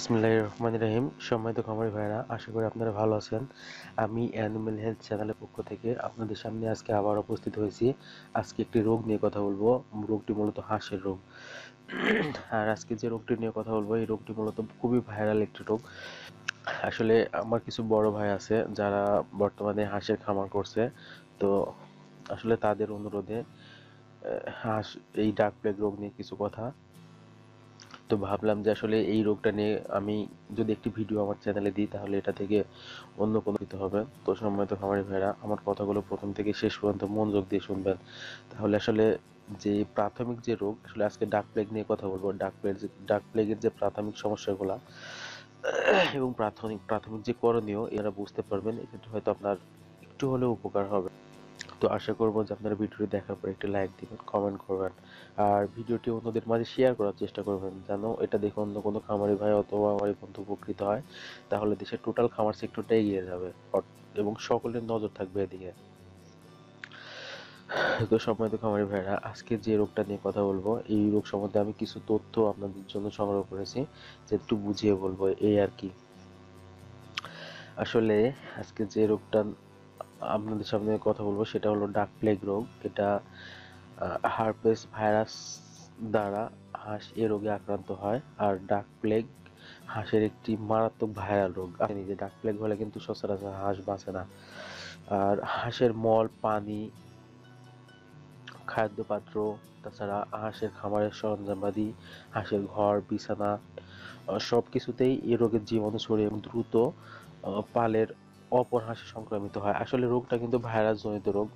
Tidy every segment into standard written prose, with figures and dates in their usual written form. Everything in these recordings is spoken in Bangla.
বিসমিল্লাহির রহমানির রহিম। সম্মানিত খামারি ভাইরা, আশা করি আপনারা ভালো আছেন। আমি অ্যানিমেল হেলথ চ্যানেলের পক্ষ থেকে আপনাদের সামনে আজকে আবার উপস্থিত হয়েছি। আজকে একটি রোগ নিয়ে কথা বলবো। রোগটি মূলত হাঁসের রোগ। আর আজকে যে রোগটি নিয়ে কথা বলবো, এই রোগটি মূলত খুবই ভাইরাল একটি রোগ। আসলে আমার কিছু বড় ভাই আছে যারা বর্তমানে হাঁসের খামার করছে। তো আসলে তাদের অনুরোধে হাঁস এই ডাক প্লেগ রোগ নিয়ে কিছু কথা। তো ভাবলাম যে আসলে এই রোগটা নিয়ে আমি যদি একটি ভিডিও আমার চ্যানেলে দিই তাহলে এটা থেকে অন্য কোনো দিতে হবে। তো সম্মানিত খামারি ভাইরা, আমার কথাগুলো প্রথম থেকে শেষ পর্যন্ত মনোযোগ দিয়ে শুনবেন। তাহলে আসলে যে প্রাথমিক যে রোগ, আসলে আজকে ডাক প্লেগ নিয়ে কথা বলবো। ডাক প্লেগের যে প্রাথমিক সমস্যাগুলো এবং প্রাথমিক প্রাথমিক যে করণীয় এরা বুঝতে পারবেন, এক্ষেত্রে হয়তো আপনার একটু হলেও উপকার হবে। তো আশা করবো যে আপনারা ভিডিওটি দেখার পর একটি লাইক দিবেন, কমেন্ট করবেন, আর ভিডিওটি অন্যদের মাঝে শেয়ার করার চেষ্টা করবেন, যেন এটা দেখে অন্য কোনো খামারি ভাই অথবা আমার বন্ধু উপকৃত হয়। তাহলে দেশের টোটাল খামার সেক্টরটা এগিয়ে যাবে এবং সকলের নজর থাকবে এদিকে। তো সম্মানিত খামারি ভাইরা, আজকে যে রোগটা নিয়ে কথা বলবো, এই রোগ সম্বন্ধে আমি কিছু তথ্য আপনাদের জন্য সংগ্রহ করেছি, যে একটু বুঝিয়ে বলবো এই আর কি। আসলে আজকে যে রোগটা আপনাদের সামনে কথা বলবো সেটা হলো ডাক প্লেগ রোগ। এটা হার্পেস ভাইরাস দ্বারা হাঁস এ রোগে আক্রান্ত হয়। আর ডাক প্লেগ হাঁসের একটি মারাত্মক ভাইরাল রোগ। আপনি যে ডাক প্লেগ হলে কিন্তু সচরাচর হাঁস বাঁচে না। আর হাঁসের মল, পানি, খাদ্য পাত্র, তাছাড়া হাঁসের খামারের সরঞ্জামাদি, হাঁসের ঘর, বিছানা, সব কিছুতেই এই রোগের জীবাণু ছড়িয়ে এবং দ্রুত পালের অপর হাঁসে সংক্রমিত হয়। আসলে রোগটা কিন্তু ভাইরাস জনিত রোগ।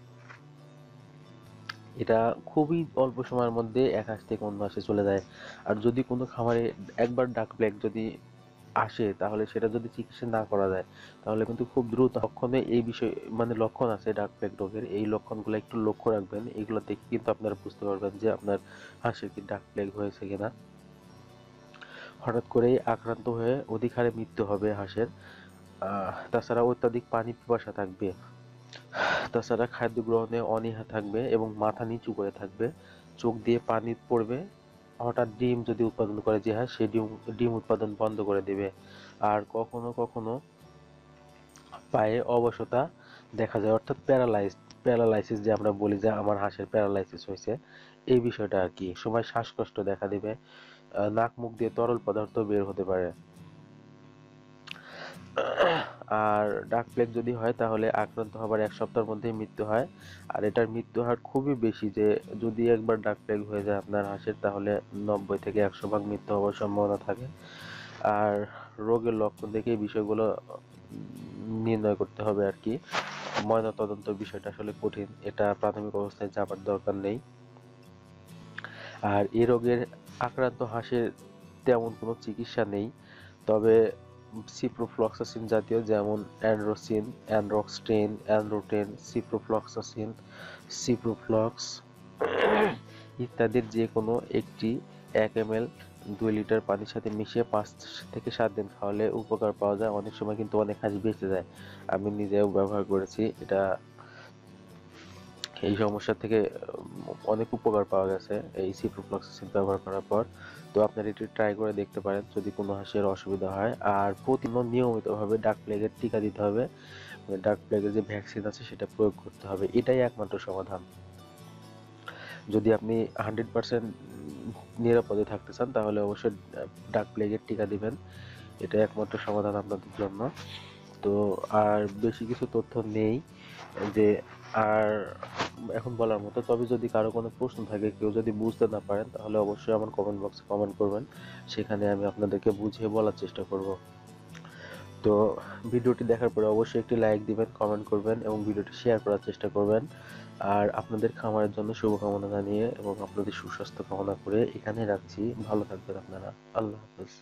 এটা খুবই অল্প সময়ের মধ্যে এক হাঁস থেকে অন্য হাঁসে চলে যায়। আর যদি কোনো খামারে একবার ডাক প্লেগ যদি আসে, তাহলে সেটা যদি চিকিৎসা না করা যায় তাহলে কিন্তু খুব দ্রুত লক্ষণে এই বিষয় লক্ষণ আছে ডাক প্লেগ রোগের। এই লক্ষণগুলো একটু লক্ষ্য রাখবেন, এগুলো দেখে কিন্তু আপনারা বুঝতে পারবেন যে আপনার হাঁসের কি ডাক প্লেগ হয়েছে কিনা। হঠাৎ করেই আক্রান্ত হয়ে অধিক হারে মৃত্যু হবে হাঁসের। তাছাড়া অত্যাধিক পানি পিপাসা থাকবে। তাছাড়া খাদ্য গ্রহণে অনীহা থাকবে এবং মাথা নিচু করে থাকবে, চোখ দিয়ে পানি পড়বে। হঠাৎ ডিম যদি উৎপাদন করে যে হাঁস, সে ডিম উৎপাদন বন্ধ করে দেবে। আর কখনো কখনো পায়ে অবশতা দেখা যায়, অর্থাৎ প্যারালাইসিস যে আমরা বলি যে আমার হাঁসের প্যারালাইসিস হয়েছে, এই বিষয়টা আর কি। সময় শ্বাসকষ্ট দেখা দিবে, নাক মুখ দিয়ে তরল পদার্থ বের হতে পারে। আর ডাক প্লেগ যদি হয় তাহলে আক্রান্ত হবার 1 সপ্তাহের মধ্যেই মৃত্যু হয়। আর এটার মৃত্যু হার খুবই বেশি, যে যদি একবার ডাক প্লেগ হয়ে যায় আপনার হাঁসের, তাহলে 90 থেকে 100 ভাগ মৃত্যু হওয়ার সম্ভাবনা থাকে। আর রোগের লক্ষণ দেখে এই বিষয়গুলো নির্ণয় করতে হবে আর কি। ময়না তদন্ত বিষয়টা আসলে কঠিন, এটা প্রাথমিক অবস্থায় যাবার দরকার নেই। আর এই রোগের আক্রান্ত হাঁসের তেমন কোনো চিকিৎসা নেই, তবে সিপ্রোফ্লক্সাসিন জাতীয়, যেমন অ্যান্ড্রোসিন, অ্যান্ড্রোক্সটেন, অ্যান্ড্রোটেন, সিপ্রোফ্লক্সাসিন, সিপ্রোফ্লক্স ইত্যাদির যে কোনো একটি 1 ml 2 লিটার পানির সাথে মিশিয়ে 5 থেকে 7 দিন খাওয়ালে উপকার পাওয়া যায়। অনেক সময় কিন্তু অনেক হাঁস বেঁচে যায়। আমি নিজেও ব্যবহার করেছি এটা। এই সমস্যা থেকে অনেক উপকার পাওয়া গেছে এই সিপ্রোফ্লক্সাসিন ব্যবহার করার পর। তো আপনারা এটি ট্রাই করে দেখতে পারেন যদি কোনো হাঁসের অসুবিধা হয়। আর প্রতিদিন নিয়মিতভাবে ডাক প্লেগের টিকা দিতে হবে, ডাক প্লেগের যে ভ্যাকসিন আছে সেটা প্রয়োগ করতে হবে। এটাই একমাত্র সমাধান। যদি আপনি 100% নিরাপদে থাকতে চান তাহলে অবশ্যই ডাক প্লেগের টিকা দিবেন। এটা একমাত্র সমাধান আপনাদের জন্য। তো আর বেশি কিছু তথ্য নেই যে আর এখন বলার মতো। তবে যদি কারো কোনো প্রশ্ন থাকে, কেউ যদি বুঝতে না পারেন, তাহলে অবশ্যই আমার কমেন্ট বক্সে কমেন্ট করবেন, সেখানে আমি আপনাদেরকে বুঝিয়ে বলার চেষ্টা করব। তো ভিডিওটি দেখার পরে অবশ্যই একটি লাইক দিবেন, কমেন্ট করবেন এবং ভিডিওটি শেয়ার করার চেষ্টা করবেন। আর আপনাদের খামারের জন্য শুভকামনা জানিয়ে এবং আপনাদের সুস্বাস্থ্য কামনা করে এখানে রাখছি। ভালো থাকবেন আপনারা। আল্লাহ হাফেজ।